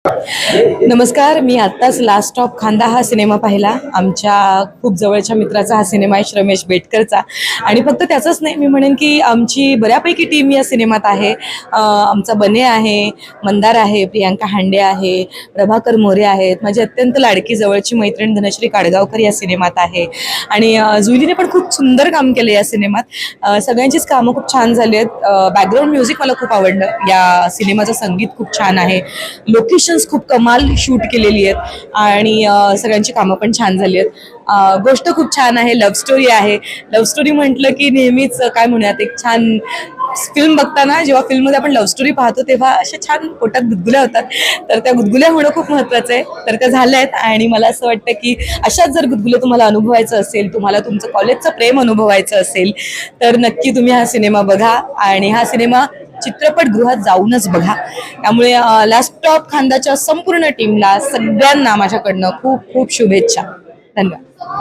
नमस्कार. मी आत्ताच last of खांदा हा सिनेमा पाहिला. आमच्या खूप जवळच्या मित्राचा हा सिनेमा आहे, रमेश बेटकरचा. आणि फक्त त्याचंच नाही, मी म्हणेन की आमची बऱ्यापैकी टीम या सिनेमात आहे. आमचा बने आहे, मंदार आहे, प्रियांका हांडे आहे, प्रभाकर मोरे आहेत, माझी अत्यंत लाडकी जवळची मैत्रीण धनश्री काडगावकर या सिनेमात आहे. आणि जुईलीने पण खूप सुंदर काम केलं या सिनेमात. सगळ्यांचीच कामं खूप छान झाली आहेत. बॅकग्राऊंड म्युझिक मला खूप आवडलं. या सिनेमाचं संगीत खूप छान आहे. लोकेशन्स खूप कमाल शूट केलेली आहेत आणि सगळ्यांची कामं पण छान झाली आहेत. गोष्ट खूप छान आहे. लव्ह स्टोरी आहे. लव्ह स्टोरी म्हटलं की नेहमीच काय म्हणूयात, एक छान फिल्म बघताना जेव्हा फिल्ममध्ये आपण लव्ह स्टोरी पाहतो तेव्हा अशा छान पोटात गुदगुल्या होतात. तर त्या गुदगुल्या होणं खूप महत्त्वाचं आहे. तर त्या झाल्या आहेत. आणि मला असं वाटतं की अशाच जर गुदगुल्या तुम्हाला अनुभवायचं असेल, तुम्हाला तुमचं कॉलेजचं प्रेम अनुभवायचं असेल, तर नक्की तुम्ही हा सिनेमा बघा. आणि हा सिनेमा चित्रपटगृहात जाऊनच बघा. त्यामुळे लास्ट ऑफ खांदाच्या संपूर्ण टीमला, सगळ्यांना माझ्याकडनं खूप खूप शुभेच्छा. धन्यवाद.